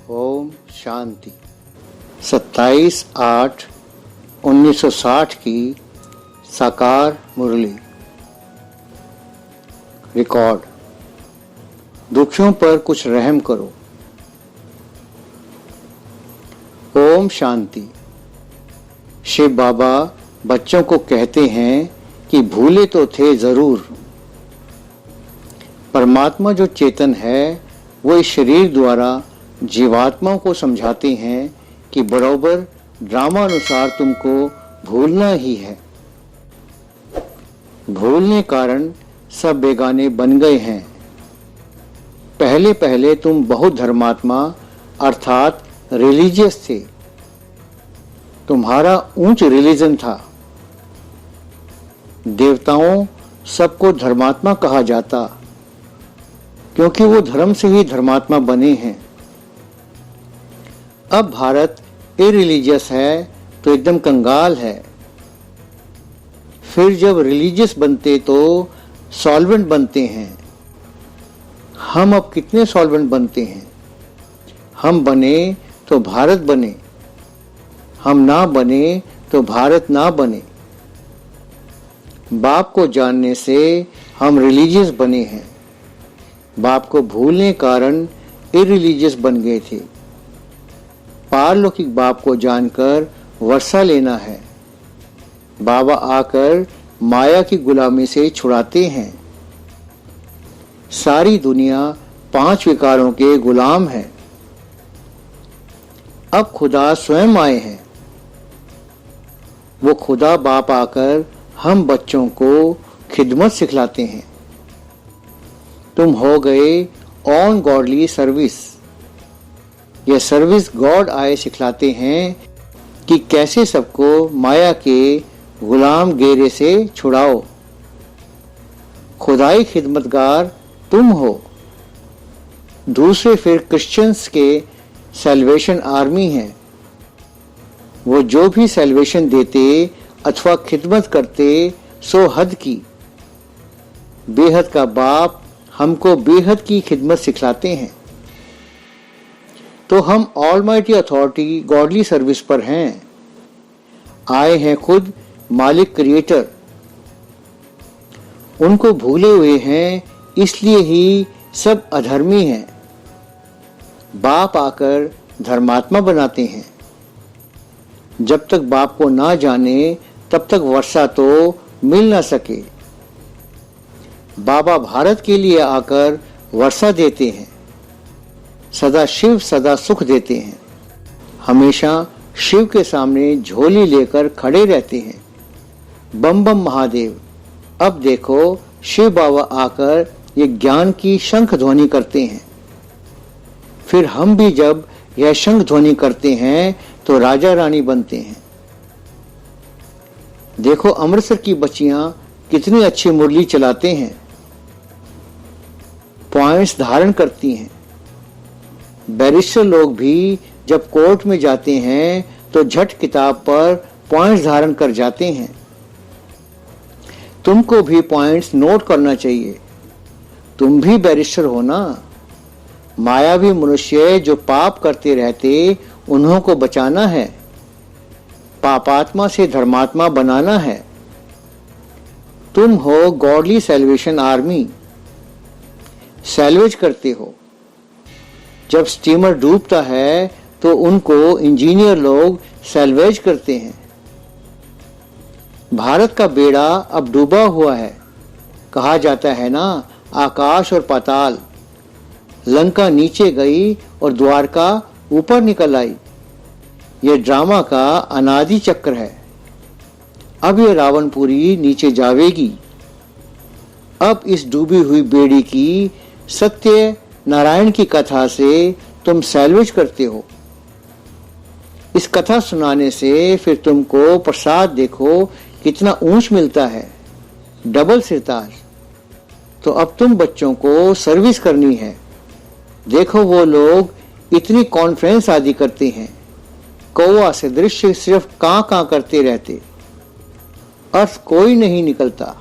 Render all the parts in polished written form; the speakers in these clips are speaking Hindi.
ओम शांति। 27/8/1960 की साकार मुरली। रिकॉर्ड। दुखियों पर कुछ रहम करो। ओम शांति। शिव बाबा बच्चों को कहते हैं कि भूले तो थे जरूर, परमात्मा जो चेतन है वो इस शरीर द्वारा जीवात्माओं को समझाते हैं कि बराबर ड्रामा अनुसार तुमको भूलना ही है। भूलने कारण सब बेगाने बन गए हैं। पहले पहले तुम बहुत धर्मात्मा अर्थात रिलीजियस थे। तुम्हारा ऊंच रिलीजन था। देवताओं सबको धर्मात्मा कहा जाता क्योंकि वो धर्म से ही धर्मात्मा बने हैं। अब भारत इरिलीजियस है तो एकदम कंगाल है। फिर जब रिलीजियस बनते तो सॉल्वेंट बनते हैं। हम अब कितने सॉल्वेंट बनते हैं? हम बने तो भारत बने, हम ना बने तो भारत ना बने। बाप को जानने से हम रिलीजियस बने हैं। बाप को भूलने कारण इरिलीजियस बन गए थे। पारलौकिक बाप को जानकर वर्षा लेना है। बाबा आकर माया की गुलामी से छुड़ाते हैं। सारी दुनिया 5 विकारों के गुलाम है। अब खुदा स्वयं आए हैं। वो खुदा बाप आकर हम बच्चों को खिदमत सिखलाते हैं। तुम हो गए ऑन गॉडली सर्विस। यह सर्विस गॉड आए सिखलाते हैं कि कैसे सबको माया के गुलाम गेरे से छुड़ाओ। खुदाई खिदमतगार तुम हो। दूसरे फिर क्रिश्चियंस के सैल्वेशन आर्मी हैं। वो जो भी सैल्वेशन देते अथवा खिदमत करते सो हद की। बेहद का बाप हमको बेहद की खिदमत सिखलाते हैं। तो हम ऑलमाइटी अथॉरिटी गॉडली सर्विस पर हैं। आए हैं खुद मालिक क्रिएटर। उनको भूले हुए हैं, इसलिए ही सब अधर्मी हैं। बाप आकर धर्मात्मा बनाते हैं। जब तक बाप को ना जाने तब तक वर्षा तो मिल ना सके। बाबा भारत के लिए आकर वर्षा देते हैं। सदा शिव सदा सुख देते हैं। हमेशा शिव के सामने झोली लेकर खड़े रहते हैं। बम बम महादेव। अब देखो शिव बाबा आकर ये ज्ञान की शंख ध्वनि करते हैं। फिर हम भी जब यह शंख ध्वनि करते हैं तो राजा रानी बनते हैं। देखो अमृतसर की बच्चियां कितनी अच्छी मुरली चलाते हैं, पॉइंट्स धारण करती हैं। बैरिस्टर लोग भी जब कोर्ट में जाते हैं तो झट किताब पर पॉइंट्स धारण कर जाते हैं। तुमको भी पॉइंट्स नोट करना चाहिए। तुम भी बैरिस्टर हो ना। मायावी मनुष्य जो पाप करते रहते उन्हों को बचाना है। पापात्मा से धर्मात्मा बनाना है। तुम हो गॉडली सैल्वेशन आर्मी। सैल्वेज करते हो। जब स्टीमर डूबता है तो उनको इंजीनियर लोग सैल्वेज करते हैं। भारत का बेड़ा अब डूबा हुआ है। कहा जाता है ना, आकाश और पाताल। लंका नीचे गई और द्वारका ऊपर निकल आई। यह ड्रामा का अनादि चक्र है। अब यह रावणपुरी नीचे जावेगी। अब इस डूबी हुई बेड़ी की सत्य नारायण की कथा से तुम सैल्वेज करते हो। इस कथा सुनाने से फिर तुमको प्रसाद देखो कितना ऊंच मिलता है, डबल सिरताज। तो अब तुम बच्चों को सर्विस करनी है। देखो वो लोग इतनी कॉन्फ्रेंस आदि करते हैं। कौवा से दृश्य सिर्फ कां कां करते रहते, अर्थ कोई नहीं निकलता।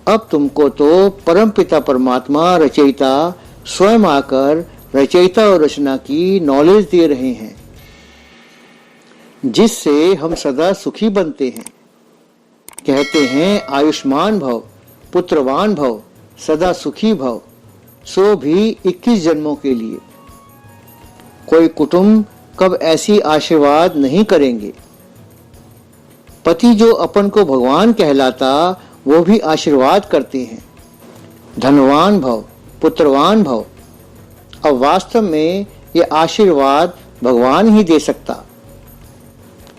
अब तुमको तो परमपिता परमात्मा रचयिता स्वयं आकर रचयिता और रचना की नॉलेज दे रहे हैं, जिससे हम सदा सुखी बनते हैं। कहते हैं आयुष्मान भव, पुत्रवान भव, सदा सुखी भव, सो भी 21 जन्मों के लिए। कोई कुटुंब कब ऐसी आशीर्वाद नहीं करेंगे। पति जो अपन को भगवान कहलाता, वो भी आशीर्वाद करते हैं, धनवान भव, पुत्रवान भव। अब वास्तव में ये आशीर्वाद भगवान ही दे सकता,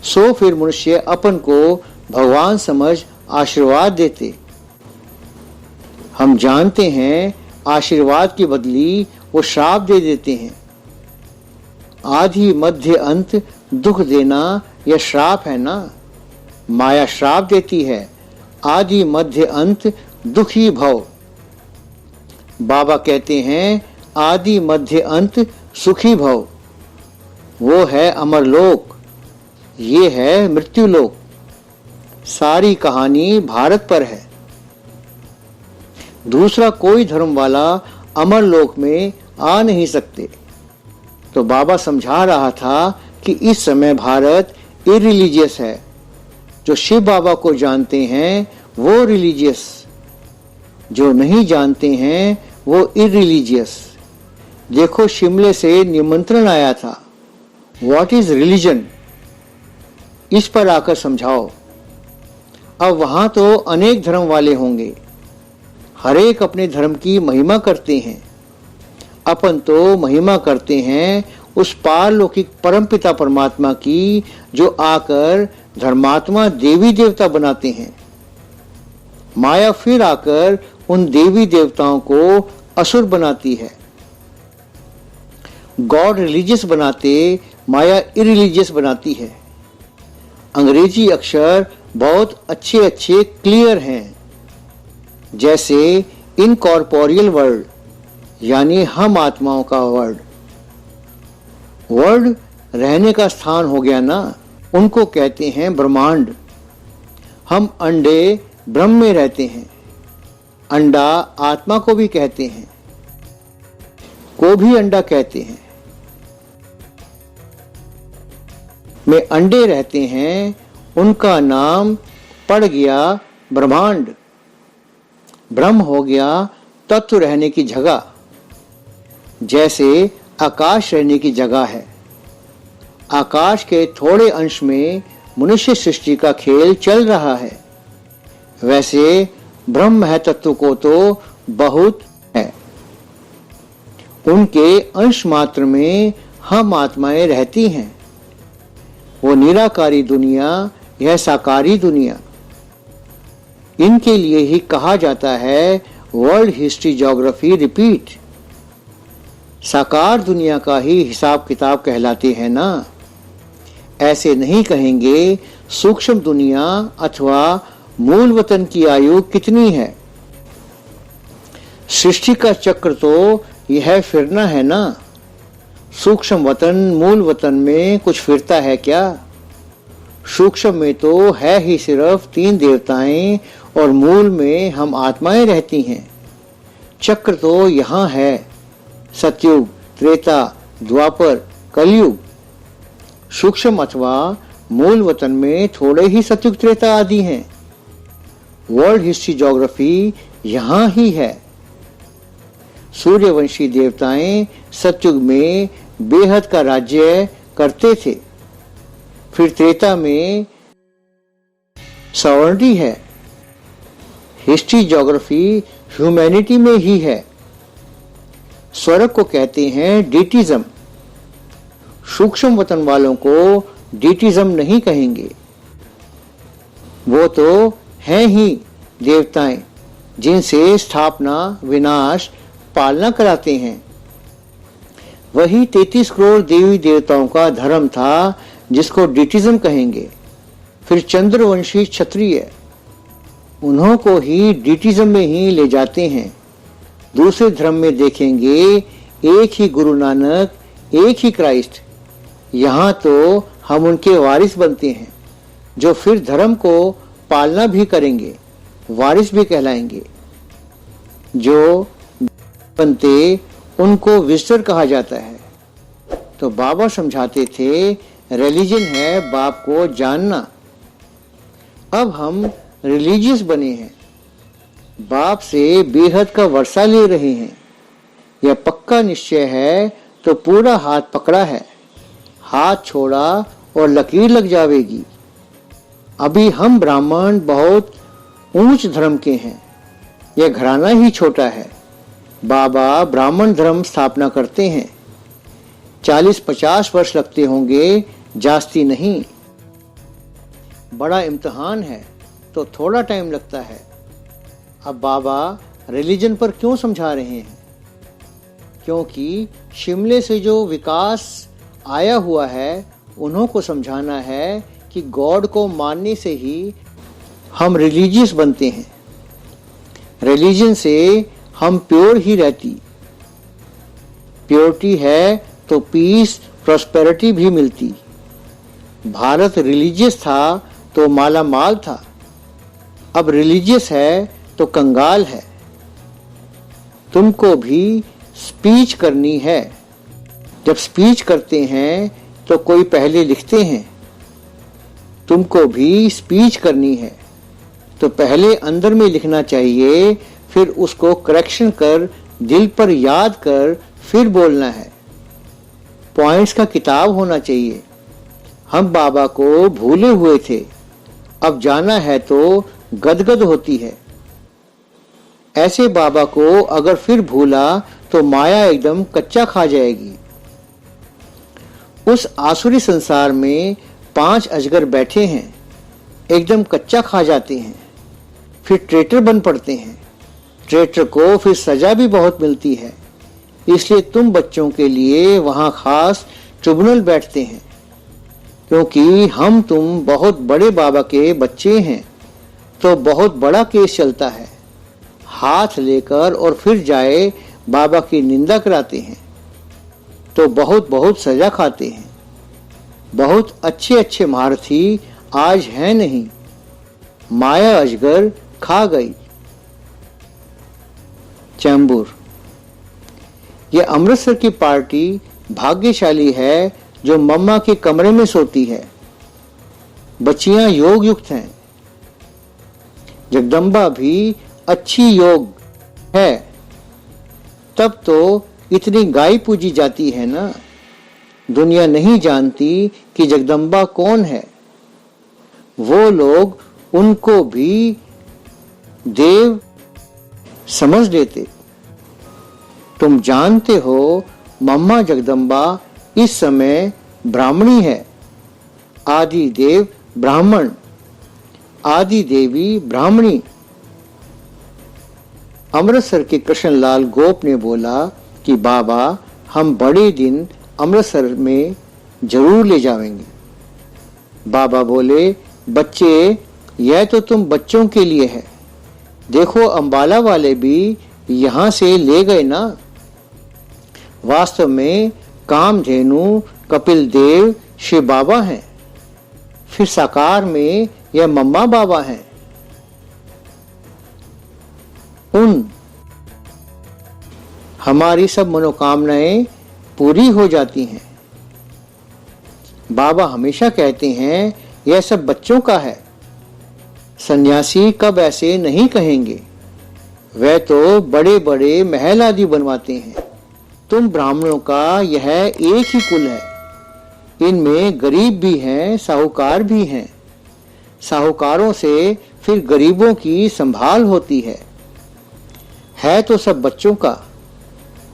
सो फिर मनुष्य अपन को भगवान समझ आशीर्वाद देते। हम जानते हैं आशीर्वाद की बदली वो श्राप दे देते हैं। आदि मध्य अंत दुख देना यह श्राप है ना। माया श्राप देती है, आदि मध्य अंत दुखी भव। बाबा कहते हैं आदि मध्य अंत सुखी भव। वो है अमरलोक, ये है मृत्युलोक। सारी कहानी भारत पर है। दूसरा कोई धर्म वाला अमरलोक में आ नहीं सकते। तो बाबा समझा रहा था कि इस समय भारत इरिलीजियस है। जो शिव बाबा को जानते हैं वो रिलीजियस, जो नहीं जानते हैं वो इरिलीजियस। देखो शिमले से निमंत्रण आया था, व्हाट इज रिलीजन, इस पर आकर समझाओ। अब वहां तो अनेक धर्म वाले होंगे, हर एक अपने धर्म की महिमा करते हैं। अपन तो महिमा करते हैं उस पारलौकिक परमपिता परमात्मा की, जो आकर धर्मात्मा देवी देवता बनाते हैं। माया फिर आकर उन देवी देवताओं को असुर बनाती है। गॉड रिलीजियस बनाते, माया इरिलीजियस बनाती है। अंग्रेजी अक्षर बहुत अच्छे अच्छे क्लियर हैं, जैसे इनकॉर्पोरियल वर्ल्ड, यानी हम आत्माओं का वर्ल्ड। वर्ल्ड रहने का स्थान हो गया ना, उनको कहते हैं ब्रह्मांड। हम अंडे ब्रह्म में रहते हैं। अंडा आत्मा को भी कहते हैं, को भी अंडा कहते हैं। में अंडे रहते हैं, उनका नाम पड़ गया ब्रह्मांड। ब्रह्म हो गया तत्व रहने की जगह, जैसे आकाश रहने की जगह है। आकाश के थोड़े अंश में मनुष्य सृष्टि का खेल चल रहा है, वैसे ब्रह्म है तत्व को तो बहुत है। उनके अंश मात्र में हम आत्माएं रहती हैं। वो निराकारी दुनिया, यह साकारी दुनिया। इनके लिए ही कहा जाता है वर्ल्ड हिस्ट्री ज्योग्राफी रिपीट। साकार दुनिया का ही हिसाब किताब कहलाते हैं ना। ऐसे नहीं कहेंगे सूक्ष्म दुनिया अथवा मूल वतन की आयु कितनी है। सृष्टि का चक्र तो यह फिरना है ना। सूक्ष्म वतन मूल वतन में कुछ फिरता है क्या? सूक्ष्म में तो है ही सिर्फ 3 देवताएं और मूल में हम आत्माएं रहती हैं। चक्र तो यहाँ है, सतयुग, त्रेता, द्वापर, कलयुग। सूक्ष्म अथवा मूल वतन में थोड़े ही सतयुग त्रेता आदि हैं। वर्ल्ड हिस्ट्री ज्योग्राफी यहाँ ही है। सूर्यवंशी देवताएं सतयुग में बेहद का राज्य करते थे। फिर त्रेता में सवर्णी है। हिस्ट्री ज्योग्राफी ह्यूमैनिटी में ही है। स्वर्ग को कहते हैं डीटिज्म। सूक्ष्म वतन वालों को डीटिज्म नहीं कहेंगे। वो तो हैं ही देवताएं, जिनसे स्थापना, विनाश, पालना कराते हैं। वही 33 करोड़ देवी देवताओं का धर्म था, जिसको डीटिज्म कहेंगे। फिर चंद्रवंशी क्षत्रिय, उन्हों को ही डीटिज्म में ही ले जाते हैं। दूसरे धर्म में देखेंगे एक ही गुरु नानक, एक ही क्राइस्ट। यहाँ तो हम उनके वारिस बनते हैं, जो फिर धर्म को पालना भी करेंगे, वारिस भी कहलाएंगे। जो बनते उनको विजिटर कहा जाता है। तो बाबा समझाते थे रिलीजन है बाप को जानना। अब हम रिलीजियस बने हैं, बाप से बेहद का वर्षा ले रहे हैं। यह पक्का निश्चय है तो पूरा हाथ पकड़ा है, हाथ छोड़ा और लकीर लग जाएगी। अभी हम ब्राह्मण बहुत ऊंच धर्म के हैं, यह घराना ही छोटा है। बाबा ब्राह्मण धर्म स्थापना करते हैं, 40-50 वर्ष लगते होंगे, जास्ती नहीं। बड़ा इम्तिहान है तो थोड़ा टाइम लगता है। अब बाबा रिलीजन पर क्यों समझा रहे हैं? क्योंकि शिमले से जो विकास आया हुआ है उन्हों को समझाना है कि गॉड को मानने से ही हम रिलीजियस बनते हैं। रिलीजन से हम प्योर ही रहती। प्योरिटी है तो पीस प्रॉस्पेरिटी भी मिलती। भारत रिलीजियस था तो माला माल था, अब रिलीजियस है तो कंगाल है। तुमको भी स्पीच करनी है। जब स्पीच करते हैं तो कोई पहले लिखते हैं। तुमको भी स्पीच करनी है तो पहले अंदर में लिखना चाहिए, फिर उसको करेक्शन कर दिल पर याद कर फिर बोलना है। पॉइंट्स का किताब होना चाहिए। हम बाबा को भूले हुए थे, अब जाना है तो गदगद होती है। ऐसे बाबा को अगर फिर भूला तो माया एकदम कच्चा खा जाएगी। उस आसुरी संसार में 5 अजगर बैठे हैं, एकदम कच्चा खा जाते हैं, फिर ट्रेटर बन पड़ते हैं। ट्रेटर को फिर सजा भी बहुत मिलती है, इसलिए तुम बच्चों के लिए वहां खास ट्रिब्यूनल बैठते हैं, क्योंकि हम तुम बहुत बड़े बाबा के बच्चे हैं तो बहुत बड़ा केस चलता है। हाथ लेकर और फिर जाए बाबा की निंदा कराते हैं तो बहुत बहुत सजा खाते हैं। बहुत अच्छे अच्छे महारथी आज हैं नहीं, माया अजगर खा गई। चैम्बूर। यह अमृतसर की पार्टी भाग्यशाली है जो मम्मा के कमरे में सोती है। बच्चियां योग युक्त हैं। जगदम्बा भी अच्छी योग है, तब तो इतनी गाय पूजी जाती है ना। दुनिया नहीं जानती कि जगदम्बा कौन है। वो लोग उनको भी देव समझ लेते। तुम जानते हो मम्मा जगदम्बा इस समय ब्राह्मणी है। आदि देव ब्राह्मण, आदि देवी ब्राह्मणी। अमृतसर के कृष्णलाल गोप ने बोला कि बाबा हम बड़े दिन अमृतसर में जरूर ले जाएंगे। बाबा बोले, बच्चे यह तो तुम बच्चों के लिए है, देखो अंबाला वाले भी यहां से ले गए ना। वास्तव में कामधेनु कपिल देव शिव बाबा हैं, फिर साकार में यह मम्मा बाबा हैं। उन हमारी सब मनोकामनाएं पूरी हो जाती हैं। बाबा हमेशा कहते हैं यह सब बच्चों का है। सन्यासी कब ऐसे नहीं कहेंगे, वे तो बड़े बड़े महल आदि बनवाते हैं। तुम ब्राह्मणों का यह एक ही कुल है। इनमें गरीब भी हैं, साहूकार भी हैं। साहूकारों से फिर गरीबों की संभाल होती है तो सब बच्चों का।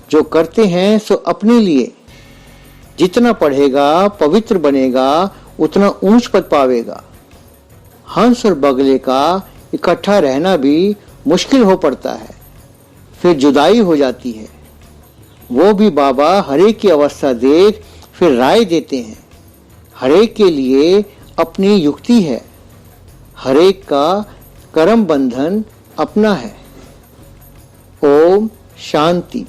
जो करते हैं सो अपने लिए। जितना पढ़ेगा पवित्र बनेगा उतना ऊंच पद पावेगा। हंस और बगले का इकट्ठा रहना भी मुश्किल हो पड़ता है, फिर जुदाई हो जाती है। वो भी बाबा हरेक की अवस्था देख फिर राय देते हैं। हरेक के लिए अपनी युक्ति है, हरेक का कर्म बंधन अपना है। ओम शांति।